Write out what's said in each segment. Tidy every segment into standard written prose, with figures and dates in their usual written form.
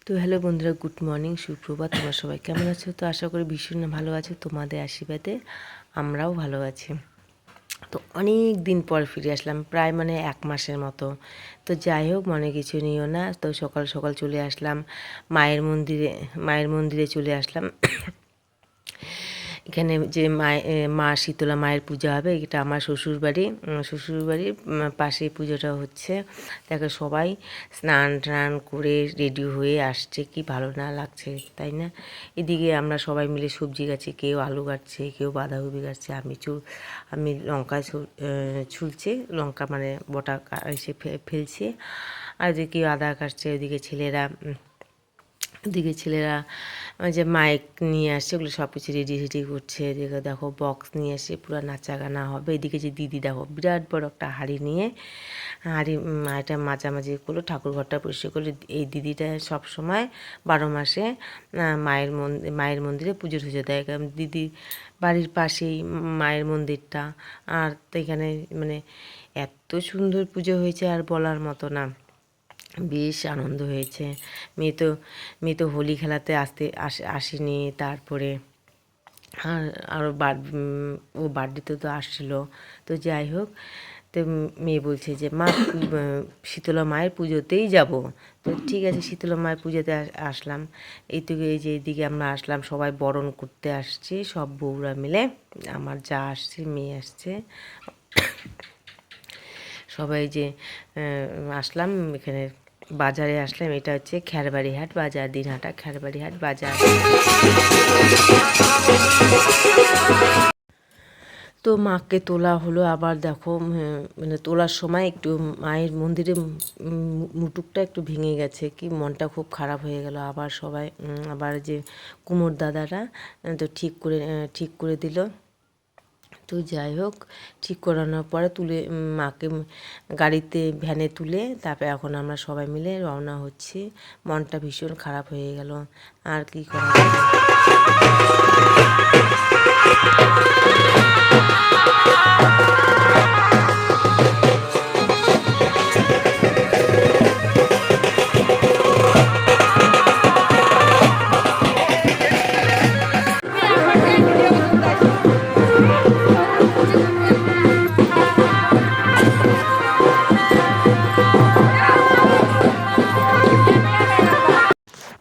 তো হ্যালো বন্ধুরা, good morning, সুপ্রভাত। তোমরা সবাই কেমন আছো? তো আশা করি ভীষণ ভালো আছো। তোমাদের আশীর্বাদে আমরাও ভালো আছি। তো অনেক দিন পর ফিরে আসলাম, প্রায় 1 মাসের মতো। তো যাই হোক, মনে কিছু নিও না। তো সকাল সকাল চলে আসলাম মায়ের মন্দিরে চলে আসলাম। এখানে যে মা শীতলা মায়ের পূজা হবে, এটা আমার শ্বশুরবাড়ির পাশেই পুজোটা হচ্ছে। দেখো সবাই স্নান টান করে রেডি হয়ে আসছে, কি ভালো না লাগছে, তাই না? এদিকে আমরা সবাই মিলে সবজি গাছি, কেউ আলু কাটছে, কেউ বাঁধাকপি কাটছে, আমি লঙ্কা ছুলছে, লঙ্কা বটা এসে ফেলছে, আর যে কেউ আদা কাটছে। ওদিকে ছেলেরা যে মাইক নিয়ে আসছে, ওগুলো সব কিছু রেডি করছে। এদিকে দেখো বক্স নিয়ে এসে পুরো নাচা গানা হবে। এদিকে যে দিদি দেখো বিরাট বড় একটা হাঁড়ি নিয়ে এটা মাঝামাঝি করলো, ঠাকুর ঘরটা পরিষ্কার করলো। এই দিদিটা সবসময় 12 মাসে মায়ের মন্দিরে পুজো টুজো দেয়, কারণ দিদি বাড়ির পাশেই মায়ের মন্দিরটা। আর তো এখানে এত সুন্দর পুজো হয়েছে আর বলার মতো না, বেশ আনন্দ হয়েছে। মেয়ে তো হোলি খেলাতে আসেনি। তারপরে আর আরও ও বার্থডেতে তো আসছিলো। তো যাই হোক, তো মেয়ে বলছে যে মা শীতলা মায়ের পুজোতেই যাব। তো ঠিক আছে, শীতলা মায়ের পুজোতে আসলাম। এই যে এইদিকে আমরা আসলাম, সবাই বরণ করতে আসছি, সব বউরা মিলে। আমার যা আসছে, মেয়ে আসছে, সবাই যে আসলাম এখানে বাজারে আসলাম। এটা হচ্ছে খেরবাড়ি হাট বাজার, দিনহাটা খেরবাড়ি হাট বাজার। তো মাকে তোলা হলো। আবার দেখো তোলার সময় একটু মায়ের মন্দিরে মুটুকটা একটু ভেঙে গেছে, কি মনটা খুব খারাপ হয়ে গেল। আবার যে কুমোর দাদারা তো ঠিক করে দিল। তো যাই হোক, ঠিক করানোর পরে মাকে গাড়িতে ভ্যানে তুলে তারপরে এখন আমরা সবাই মিলে রওনা হচ্ছি। মনটা ভীষণ খারাপ হয়ে গেল, আর কি করা যাবে।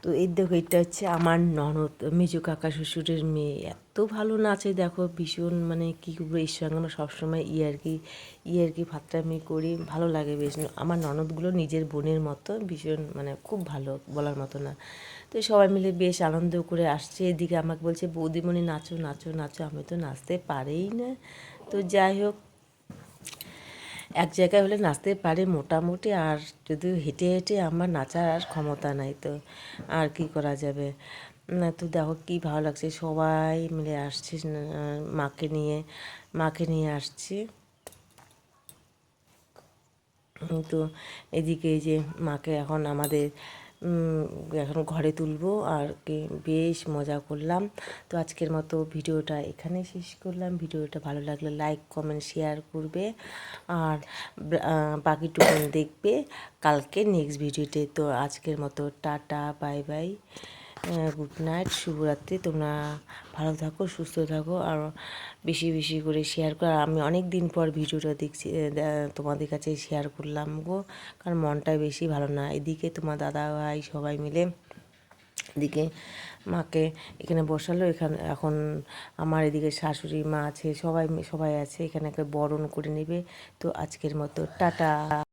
তো এই দেখো, এটা হচ্ছে আমার ননদ, মেজো কাকা শ্বশুরের মেয়ে। এত ভালো নাচে দেখো, ভীষণ কী করবো, এর সঙ্গে আমরা সবসময় ইয়ার্কি ফাত্রামি করি, ভালো লাগে বেশ। আমার ননদগুলো নিজের বোনের মতো, ভীষণ খুব ভালো, বলার মতো না। তো সবাই মিলে বেশ আনন্দ করে আসছে। এদিকে আমাকে বলছে বৌদিমণি নাচো নাচো নাচো, আমি তো নাচতে পারিই না। তো যাই হোক, এক জায়গায় হলে নাচতে পারি মোটামুটি, আর যদি হেঁটে হেঁটে আমার নাচার আর ক্ষমতা নাই। তো আর কি করা যাবে। তো দেখো কি ভালো লাগছে, সবাই মিলে আসছি, মাকে নিয়ে আসছি। তো এদিকে এই যে মাকে এখন ঘরে তুলবো, আর কি বেশ মজা করলাম। তো আজকের মতো ভিডিওটা এখানে শেষ করলাম। ভিডিওটা ভালো লাগলে লাইক কমেন্ট শেয়ার করবে, আর বাকিটুকু দেখবে কালকে নেক্সট ভিডিওতে। তো আজকের মতো tata, bye bye, good night, শুভরাত্রি। তোমরা ভালো থাকো, সুস্থ থাকো, আর বেশি বেশি করে শেয়ার করো। আর আমি অনেক দিন পর ভিডিওটা দেখছি, তোমাদের কাছে শেয়ার করলাম গো, কারণ মনটা বেশি ভালো না। এদিকে তোমার দাদা ভাই সবাই মিলে এদিকে মাকে এখানে বসালো। এখন আমার এদিকে শাশুড়ি মা আছে, সবাই আছে এখানে, বরণ করে নেবে। তো আজকের মতো টাটা।